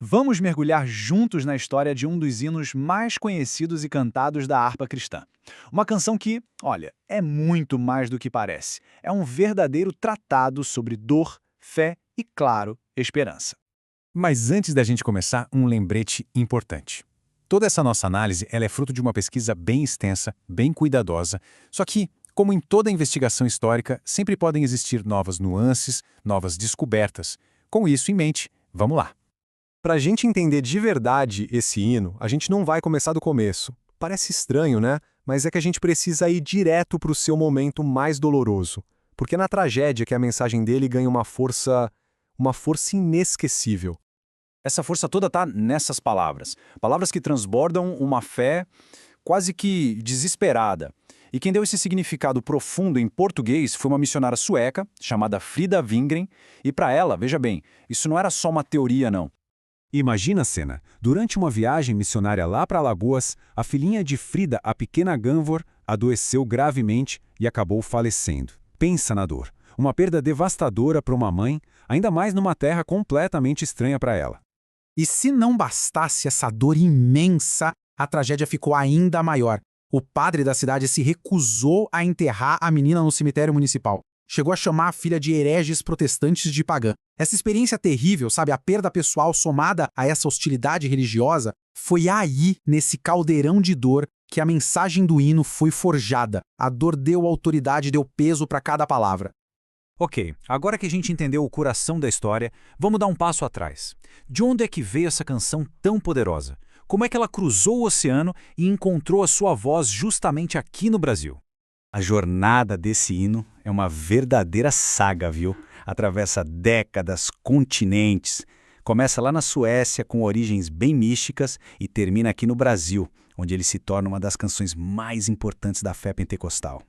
Vamos mergulhar juntos na história de um dos hinos mais conhecidos e cantados da harpa cristã. Uma canção que, olha, é muito mais do que parece. É um verdadeiro tratado sobre dor, fé e, claro, esperança. Mas antes da gente começar, um lembrete importante. Toda essa nossa análise ela é fruto de uma pesquisa bem extensa, bem cuidadosa, só que, como em toda investigação histórica, sempre podem existir novas nuances, novas descobertas. Com isso em mente, vamos lá. Para a gente entender de verdade esse hino, a gente não vai começar do começo. Parece estranho, né? Mas é que a gente precisa ir direto para o seu momento mais doloroso. Porque é na tragédia que a mensagem dele ganha uma força inesquecível. Essa força toda está nessas palavras. Palavras que transbordam uma fé quase que desesperada. E quem deu esse significado profundo em português foi uma missionária sueca, chamada Frida Wingren, e para ela, veja bem, isso não era só uma teoria, não. Imagina a cena. Durante uma viagem missionária lá para Alagoas, a filhinha de Frida, a pequena Ganvor, adoeceu gravemente e acabou falecendo. Pensa na dor. Uma perda devastadora para uma mãe, ainda mais numa terra completamente estranha para ela. E se não bastasse essa dor imensa, a tragédia ficou ainda maior. O padre da cidade se recusou a enterrar a menina no cemitério municipal. Chegou a chamar a filha de hereges protestantes de pagã. Essa experiência terrível, sabe, a perda pessoal somada a essa hostilidade religiosa, foi aí, nesse caldeirão de dor, que a mensagem do hino foi forjada. A dor deu autoridade, deu peso para cada palavra. Ok, agora que a gente entendeu o coração da história, vamos dar um passo atrás. De onde é que veio essa canção tão poderosa? Como é que ela cruzou o oceano e encontrou a sua voz justamente aqui no Brasil? A jornada desse hino é uma verdadeira saga, viu? Atravessa décadas, continentes. Começa lá na Suécia, com origens bem místicas, e termina aqui no Brasil, onde ele se torna uma das canções mais importantes da fé pentecostal.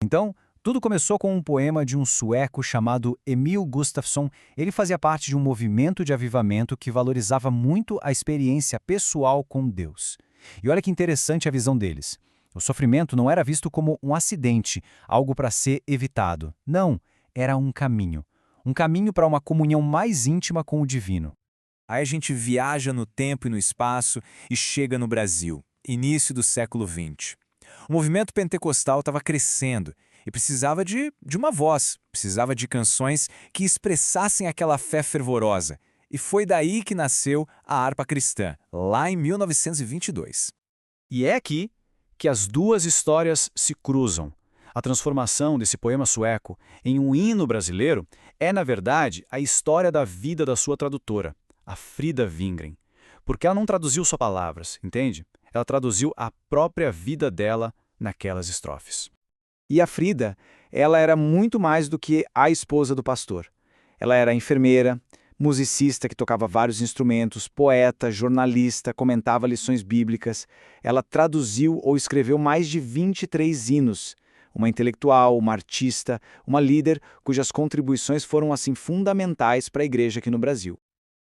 Então, tudo começou com um poema de um sueco chamado Emil Gustafsson. Ele fazia parte de um movimento de avivamento que valorizava muito a experiência pessoal com Deus. E olha que interessante a visão deles. O sofrimento não era visto como um acidente, algo para ser evitado. Não, era um caminho. Um caminho para uma comunhão mais íntima com o divino. Aí a gente viaja no tempo e no espaço e chega no Brasil, início do século XX. O movimento pentecostal estava crescendo e precisava de uma voz, precisava de canções que expressassem aquela fé fervorosa. E foi daí que nasceu a harpa cristã, lá em 1922. E é aqui que as duas histórias se cruzam. A transformação desse poema sueco em um hino brasileiro é, na verdade, a história da vida da sua tradutora, a Frida Wingren. Porque ela não traduziu só palavras, entende? Ela traduziu a própria vida dela naquelas estrofes. E a Frida, ela era muito mais do que a esposa do pastor. Ela era enfermeira, musicista que tocava vários instrumentos, poeta, jornalista, comentava lições bíblicas. Ela traduziu ou escreveu mais de 23 hinos. Uma intelectual, uma artista, uma líder cujas contribuições foram assim fundamentais para a igreja aqui no Brasil.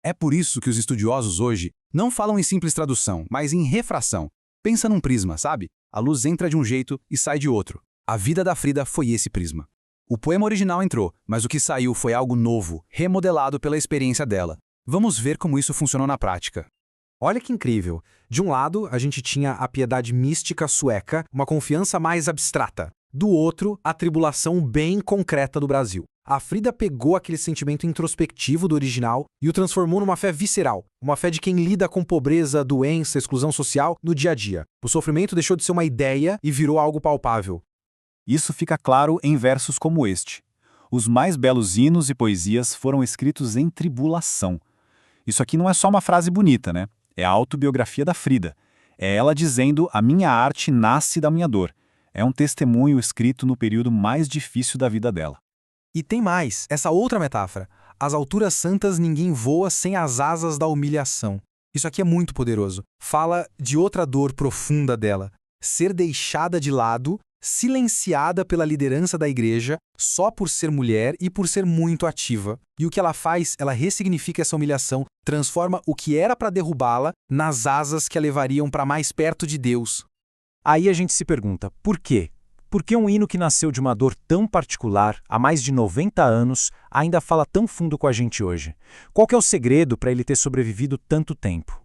É por isso que os estudiosos hoje não falam em simples tradução, mas em refração. Pensa num prisma, sabe? A luz entra de um jeito e sai de outro. A vida da Frida foi esse prisma. O poema original entrou, mas o que saiu foi algo novo, remodelado pela experiência dela. Vamos ver como isso funcionou na prática. Olha que incrível. De um lado, a gente tinha a piedade mística sueca, uma confiança mais abstrata. Do outro, a tribulação bem concreta do Brasil. A Frida pegou aquele sentimento introspectivo do original e o transformou numa fé visceral, uma fé de quem lida com pobreza, doença, exclusão social no dia a dia. O sofrimento deixou de ser uma ideia e virou algo palpável. Isso fica claro em versos como este. Os mais belos hinos e poesias foram escritos em tribulação. Isso aqui não é só uma frase bonita, né? É a autobiografia da Frida. É ela dizendo: a minha arte nasce da minha dor. É um testemunho escrito no período mais difícil da vida dela. E tem mais, essa outra metáfora. Às alturas santas ninguém voa sem as asas da humilhação. Isso aqui é muito poderoso. Fala de outra dor profunda dela. Ser deixada de lado, silenciada pela liderança da igreja, só por ser mulher e por ser muito ativa. E o que ela faz, ela ressignifica essa humilhação, transforma o que era para derrubá-la nas asas que a levariam para mais perto de Deus. Aí a gente se pergunta, por quê? Por que um hino que nasceu de uma dor tão particular, há mais de 90 anos, ainda fala tão fundo com a gente hoje? Qual que é o segredo para ele ter sobrevivido tanto tempo?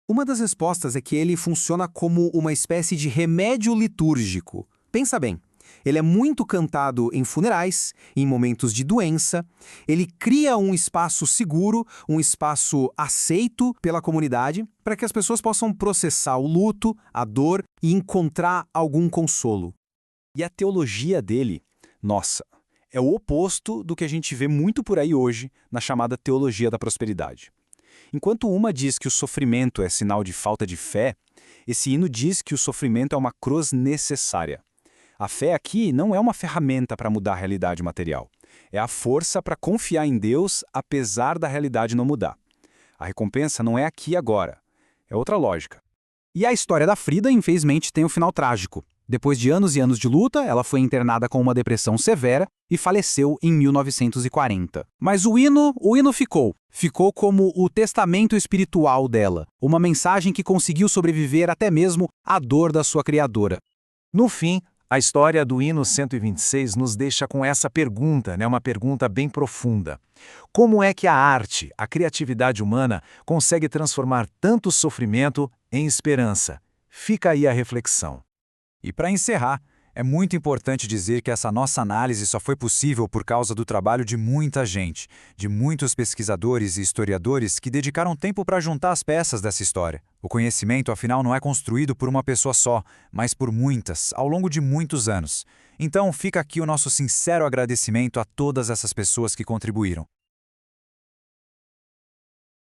Uma das respostas é que ele funciona como uma espécie de remédio litúrgico. Pensa bem, ele é muito cantado em funerais, em momentos de doença, ele cria um espaço seguro, um espaço aceito pela comunidade, para que as pessoas possam processar o luto, a dor e encontrar algum consolo. E a teologia dele, nossa, é o oposto do que a gente vê muito por aí hoje na chamada teologia da prosperidade. Enquanto uma diz que o sofrimento é sinal de falta de fé, esse hino diz que o sofrimento é uma cruz necessária. A fé aqui não é uma ferramenta para mudar a realidade material. É a força para confiar em Deus apesar da realidade não mudar. A recompensa não é aqui e agora. É outra lógica. E a história da Frida, infelizmente, tem um final trágico. Depois de anos e anos de luta, ela foi internada com uma depressão severa e faleceu em 1940. Mas o hino ficou. Ficou como o testamento espiritual dela, uma mensagem que conseguiu sobreviver até mesmo à dor da sua criadora. No fim, a história do hino 126 nos deixa com essa pergunta, uma pergunta bem profunda. Como é que a arte, a criatividade humana, consegue transformar tanto sofrimento em esperança? Fica aí a reflexão. E para encerrar, é muito importante dizer que essa nossa análise só foi possível por causa do trabalho de muita gente, de muitos pesquisadores e historiadores que dedicaram tempo para juntar as peças dessa história. O conhecimento, afinal, não é construído por uma pessoa só, mas por muitas, ao longo de muitos anos. Então, fica aqui o nosso sincero agradecimento a todas essas pessoas que contribuíram.